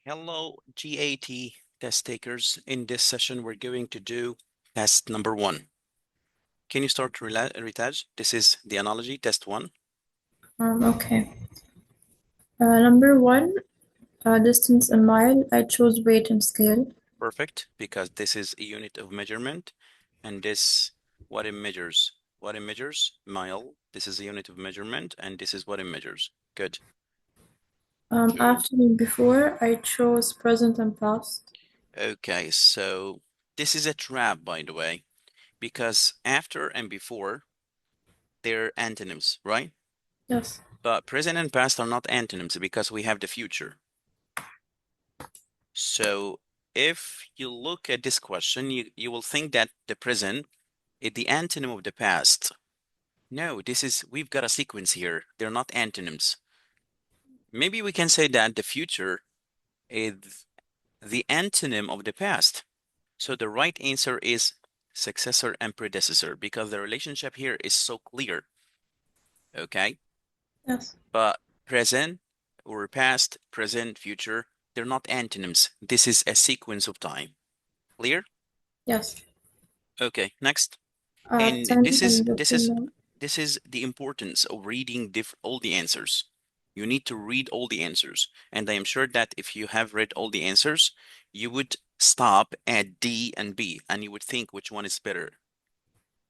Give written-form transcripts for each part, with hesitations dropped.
Hello, GAT test takers. In this session, we're going to do test number 1. Can you start, Ritaj? This is the analogy, test 1. Okay. Number 1, distance in mile. I chose weight and scale. Perfect, because this is a unit of measurement, and this, what it measures. What it measures? Mile. This is a unit of measurement, and this is what it measures. Good. 2. After and before, I chose present and past. Okay, so this is a trap, by the way, because after and before, they're antonyms, right? Yes. But present and past are not antonyms because we have the future. So if you look at this question, you will think that the present is the antonym of the past. No, we've got a sequence here. They're not antonyms. Maybe we can say that the future is the antonym of the past. So the right answer is successor and predecessor because the relationship here is so clear. Okay? Yes. But present or past, present, future, they're not antonyms. This is a sequence of time. Clear? Yes. Okay, next. And 10 this is and decimal. the importance of reading all the answers. You need to read all the answers. And I am sure that if you have read all the answers, you would stop at D and B and you would think which one is better.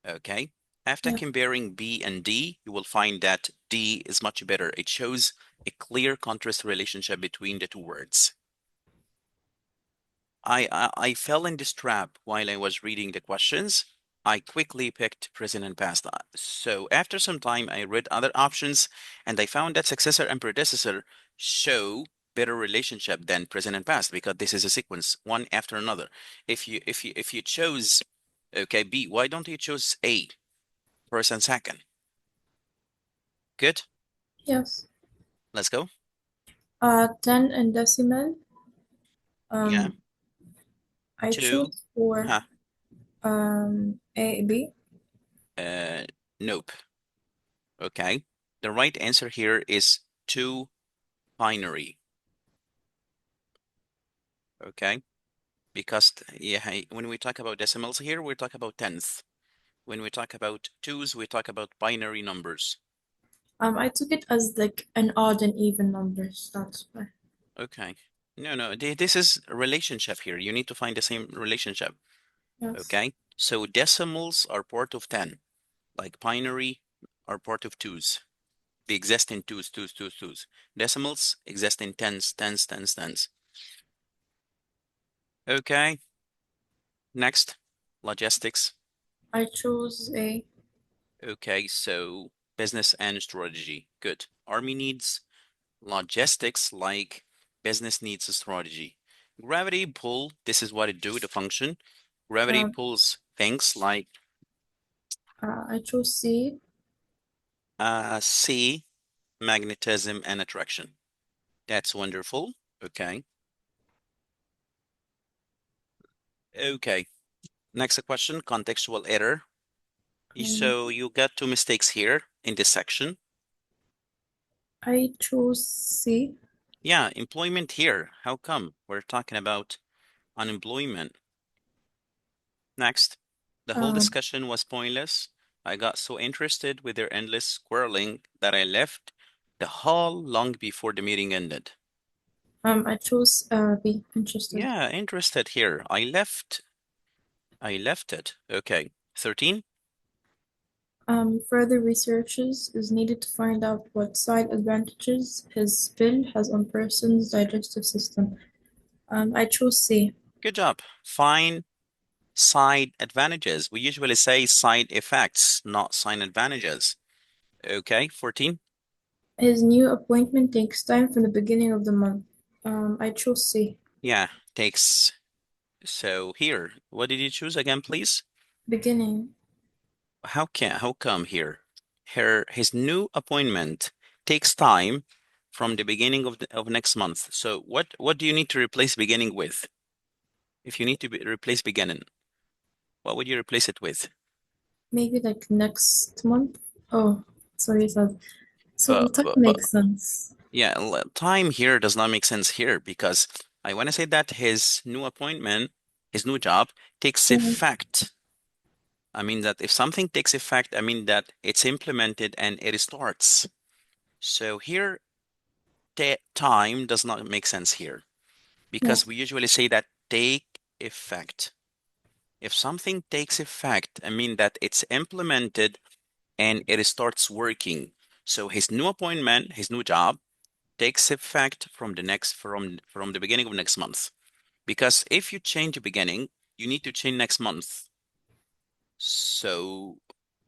Okay? After Yeah. comparing B and D, you will find that D is much better. It shows a clear contrast relationship between the two words. I fell in this trap while I was reading the questions. I quickly picked present and past. So after some time, I read other options and I found that successor and predecessor show better relationship than present and past because this is a sequence, one after another. If you chose okay B, why don't you choose A, first and second? Good. Yes. Let's go. 10 and decimal. Yeah. Um, I Two. choose for Huh. A, B. Uh, nope. Okay. The right answer here is 2 binary. Okay. Because yeah, when we talk about decimals here, we talk about tenth. When we talk about twos, we talk about binary numbers. I took it as like an odd and even numbers. That's why. Okay. No, this is a relationship here. You need to find the same relationship. Yes. Okay. So decimals are part of 10, like binary are part of twos. They exist in twos, twos, twos, twos. Decimals exist in tens, tens, tens, tens. Okay. Next, logistics. I chose A. Okay, so business and strategy. Good. Army needs logistics like business needs a strategy. Gravity pull, this is what it do, the function. Gravity Um, pulls things like I chose C. C, magnetism and attraction. That's wonderful. Okay. Okay. Next question, contextual error. Um, So you got 2 mistakes here in this section. I chose C. Yeah, employment here. How come? We're talking about unemployment. Next, the whole Um, discussion was pointless. I got so interested with their endless squirreling that I left the hall long before the meeting ended. I chose B. Interested. Yeah, interested here. I left it. Okay. 13? Further researches is needed to find out what side advantages his pill has on person's digestive system. I chose C. Good job. Find side advantages. We usually say side effects, not side advantages. Okay, 14? His new appointment takes time from the beginning of the month. I chose C. Yeah, takes. So here, what did you choose again, please? Beginning. How come here? His new appointment takes time from the beginning of next month. So what do you need to replace beginning with? If you need to replace beginning, what would you replace it with? Maybe like next month. Oh, sorry, so But time but but makes sense. yeah, time here does not make sense here because I want to say that his new appointment, his new job takes Mhm. effect. I mean that if something takes effect, I mean that it's implemented and it starts. So here, time does not make sense here because Yes. we usually say that take effect. If something takes effect, I mean that it's implemented and it starts working. So his new appointment, his new job takes effect from the beginning of next month. Because if you change the beginning, you need to change next month. So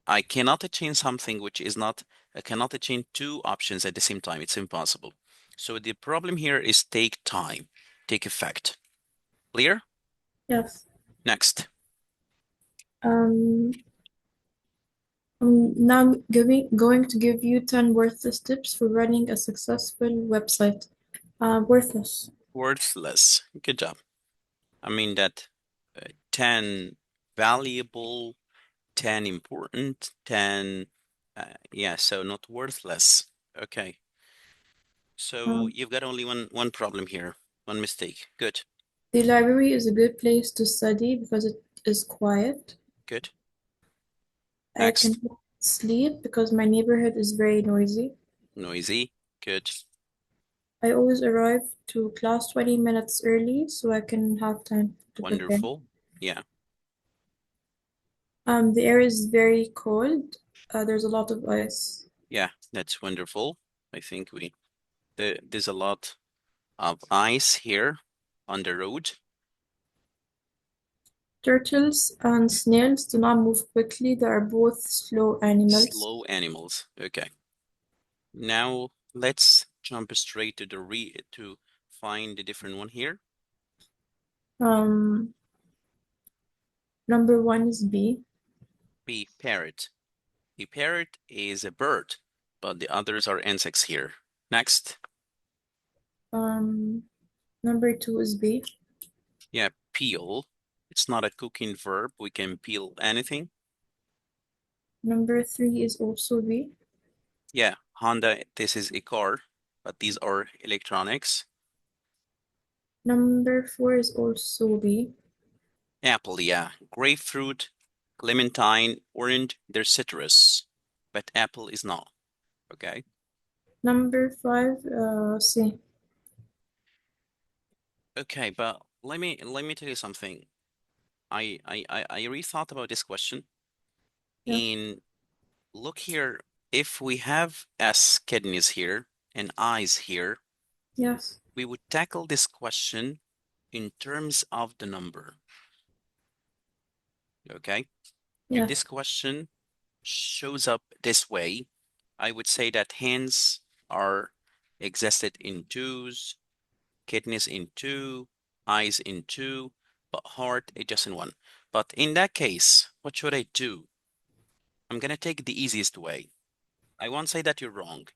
I cannot change something which is not, I cannot change two options at the same time. It's impossible. So the problem here is take time, take effect. Clear? Yes. Next. Um, now I'm going to give you 10 worthless tips for running a successful website. Worthless. Worthless. Good job. I mean that 10 valuable, 10 important, 10, yeah, so not worthless. Okay. So Um, you've got only one problem here, one mistake. Good, the library is a good place to study because it is quiet. good. I Next. can sleep because my neighborhood is very noisy. Noisy. Good. I always arrive to class 20 minutes early so I can have time to prepare. Wonderful. Yeah, The air is very cold. There's a lot of ice. yeah, that's wonderful. I think there's a lot of ice here on the road. Turtles and snails do not move quickly. They are both slow animals. Slow animals. Okay. Now let's jump straight to the re to find the different one here. Um, number one is B. B, parrot. A parrot is a bird, but the others are insects here. Next. Um, number two is B. Yeah, peel. It's not a cooking verb. We can peel anything. Number three is also B. Yeah, Honda, this is a car, but these are electronics. Number four is also B. Apple, yeah. Grapefruit, clementine, orange, they're citrus, but apple is not. Okay. Number five, C. Okay, but let me tell you something. I rethought about this question Yeah. and look here. If we have S kidneys here and eyes here, Yes. we would tackle this question in terms of the number. Okay. If this Yes. question shows up this way, I would say that hands are existed in twos, kidneys in two, eyes in two, but heart is just in one. But in that case, what should I do? I'm gonna take the easiest way. I won't say that you're wrong,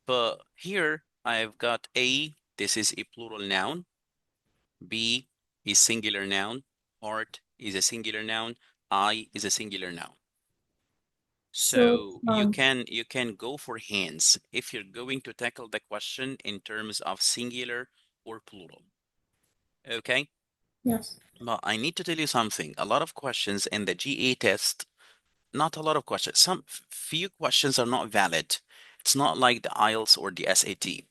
but here I've got A, this is a plural noun, B is singular noun, heart is a singular noun, I is a singular noun. So, So you can go for hands if you're going to tackle the question in terms of singular or plural. Okay? yes. But I need to tell you something. A lot of questions in the GA test, not a lot of questions. Some few questions are not valid. It's not like the IELTS or the SAT.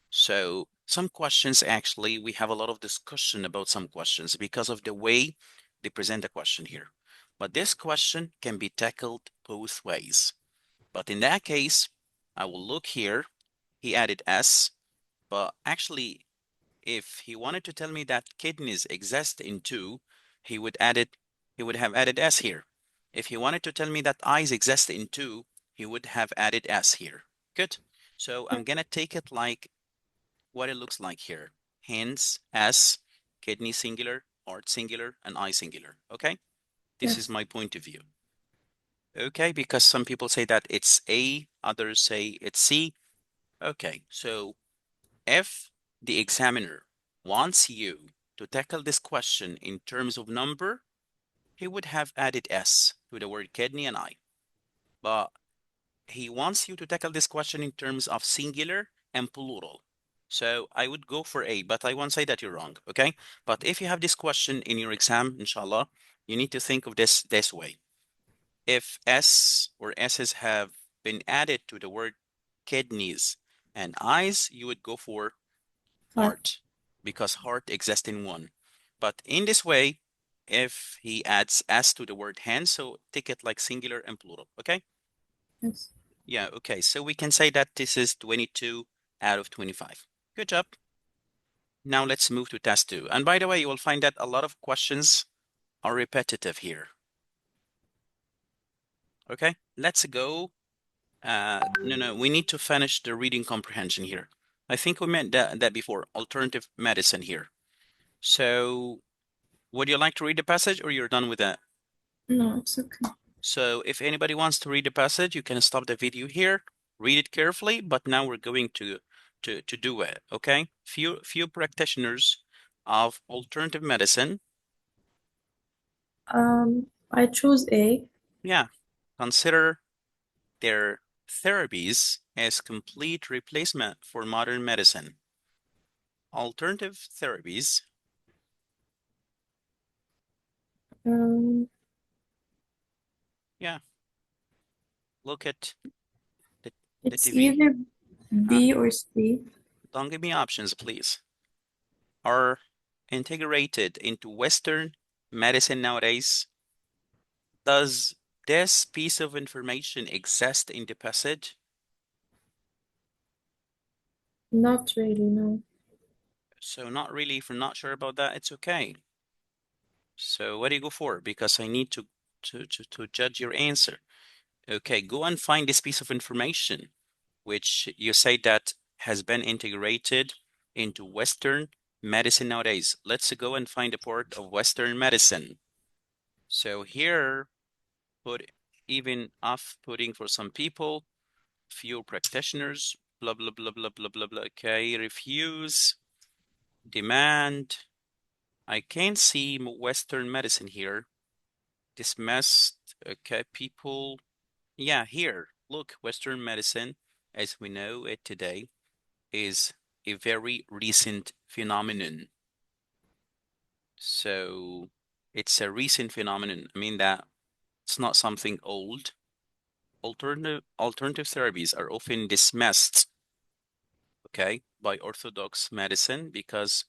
So some questions actually we have a lot of discussion about some questions because of the way they present the question here. But this question can be tackled both ways. But in that case, I will look here. He added S, but actually, if he wanted to tell me that kidneys exist in two, he would add it, he would have added S here. If he wanted to tell me that eyes exist in two, he would have added S here. Good. So I'm gonna take it like what it looks like here. Hands, S, kidney singular, heart singular, and eye singular. Okay? This is Yes. my point of view. Okay, because some people say that it's A, others say it's C. Okay, so if the examiner wants you to tackle this question in terms of number, he would have added S to the word kidney and eye. But he wants you to tackle this question in terms of singular and plural. So I would go for A, but I won't say that you're wrong, okay? But if you have this question in your exam, inshallah, you need to think of this way. If S or S's have been added to the word kidneys and eyes, you would go for Heart. heart because heart exists in one. But in this way, if he adds S to the word hand, so take it like singular and plural, okay? Yes. Yeah, okay. So we can say that this is 22 out of 25. Good job. Now let's move to task 2. And by the way, you will find that a lot of questions are repetitive here. Okay, let's go. No, we need to finish the reading comprehension here. I think we meant that before, alternative medicine here. So would you like to read the passage or you're done with that? No, it's okay. So if anybody wants to read the passage, you can stop the video here, read it carefully, but now we're going to do it, okay? Few practitioners of alternative medicine, I chose A. yeah, consider their therapies as complete replacement for modern medicine. Alternative therapies, Um, yeah, look at the, the it's TV. either Uh, B or C. don't give me options, please. Are integrated into Western medicine nowadays. Does this piece of information exist in the passage? Not really, no. So not really, if you're not sure about that, it's okay. So what do you go for? Because I need to judge your answer. Okay, go and find this piece of information, which you say that has been integrated into Western medicine nowadays. Let's go and find a part of Western medicine. So here, put even off-putting for some people, few practitioners, blah, blah, blah, blah, blah, blah, blah. Okay, refuse, demand. I can't see Western medicine here. Dismissed, okay, people. Yeah, here, look, Western medicine, as we know it today, is a very recent phenomenon. So it's a recent phenomenon. I mean that it's not something old. Alternative therapies are often dismissed, okay, by orthodox medicine because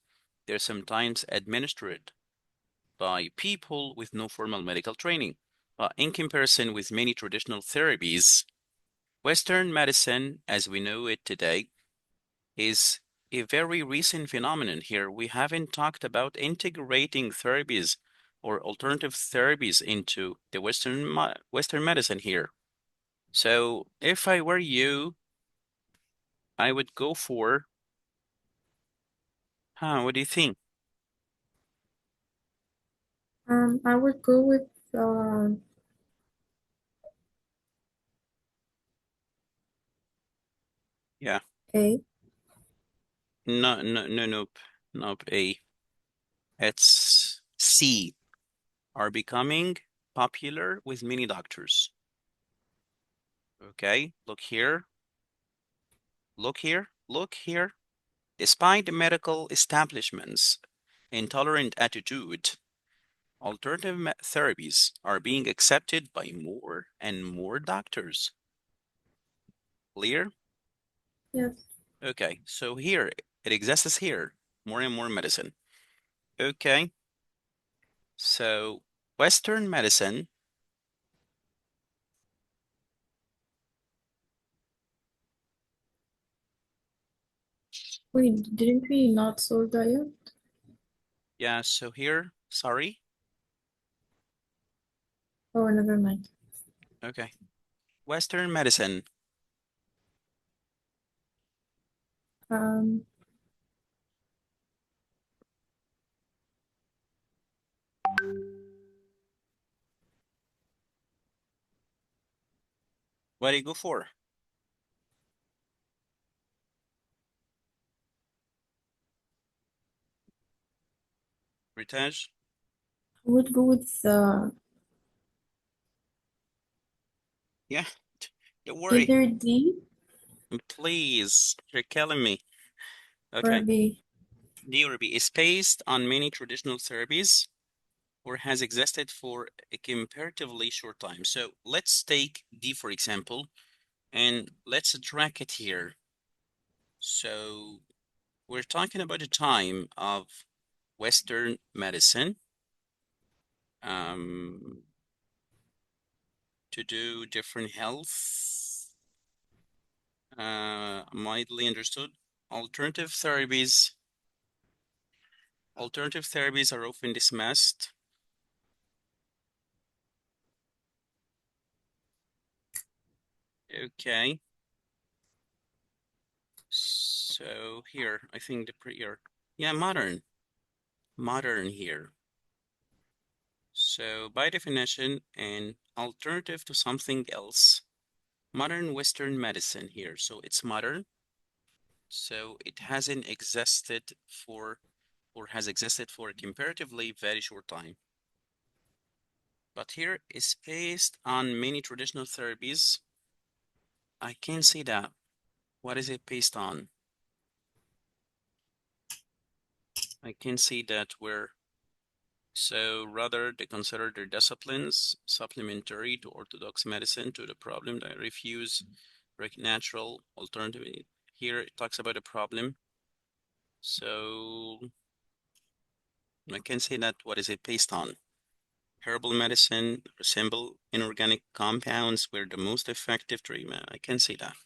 they're sometimes administered by people with no formal medical training. In comparison with many traditional therapies, Western medicine, as we know it today, is a very recent phenomenon here. We haven't talked about integrating therapies or alternative therapies into the Western medicine here. So if I were you, I would go for, what do you think? I would go with Yeah, A. no, no, no, nope, nope, A. It's C, are becoming popular with many doctors. Okay, look here, look here, look here. Despite the medical establishment's intolerant attitude, alternative therapies are being accepted by more and more doctors. Clear? Yes. Okay, so here, it exists here, more and more medicine. Okay, so Western medicine, Wait, didn't we not solve that yet? yeah, so here, sorry. Oh, never mind. Okay, Western medicine, Um, what do you go for? Ritaj? I would go with Yeah, don't worry, either D. please, you're killing me. Okay. Or B. D or B is based on many traditional therapies or has existed for a comparatively short time. So let's take D, for example, and let's track it here. So we're talking about the time of Western medicine um, to do different health, mildly understood. Alternative therapies, alternative therapies are often dismissed. Okay, so here, I think the pre-year, yeah, modern here. So by definition, an alternative to something else, modern Western medicine here. So it's modern. So it hasn't existed for or has existed for a comparatively very short time. But here is based on many traditional therapies. I can see that. What is it based on? I can see that we're so rather they consider their disciplines supplementary to orthodox medicine to the problem that refuse natural alternative. Here it talks about a problem. So I can say that what is it based on? Herbal medicine resemble inorganic compounds were the most effective treatment. I can see that.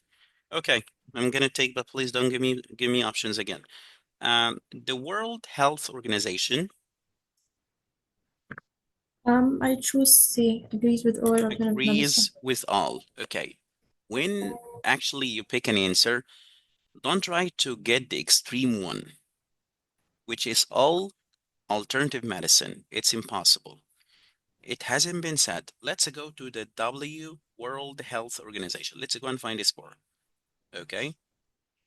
Okay, I'm gonna take, but please don't give me options again. The World Health Organization I choose C. Agrees with all alternative medicine. agrees with all. Okay, when actually you pick an answer, don't try to get the extreme one, which is all alternative medicine. It's impossible. It hasn't been said. Let's go to the World Health Organization. Let's go and find this part. Okay,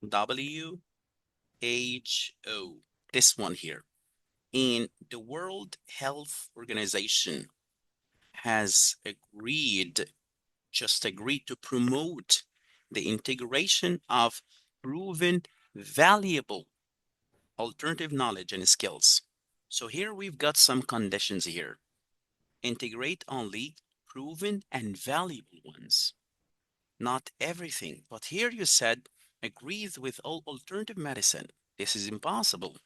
WHO, this one here. And the World Health Organization has agreed to promote the integration of proven, valuable alternative knowledge and skills. So here we've got some conditions here. Integrate only proven and valuable ones, not everything. But here you said agrees with all alternative medicine. This is impossible.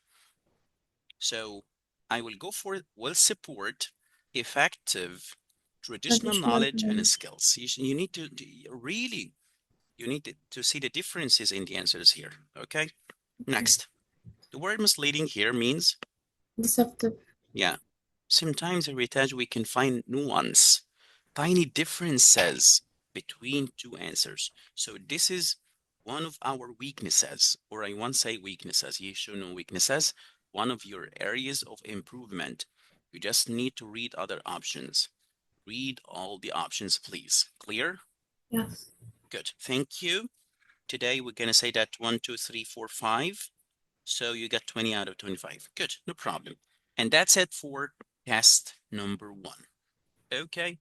So I will go for it. Will support effective traditional Traditional knowledge and knowledge. skills. You need to really, you need to see the differences in the answers here. Okay. Next, the word misleading here means, Deceptive. yeah, sometimes in Ritaj we can find nuance, tiny differences between two answers. So this is one of our weaknesses, or I won't say weaknesses, you should know weaknesses, one of your areas of improvement. You just need to read other options. Read all the options, please. Clear? Yes. Good. Thank you. Today we're going to say that 1, 2, 3, 4, 5. So you got 20 out of 25. Good, no problem. And that's it for test number 1. Okay.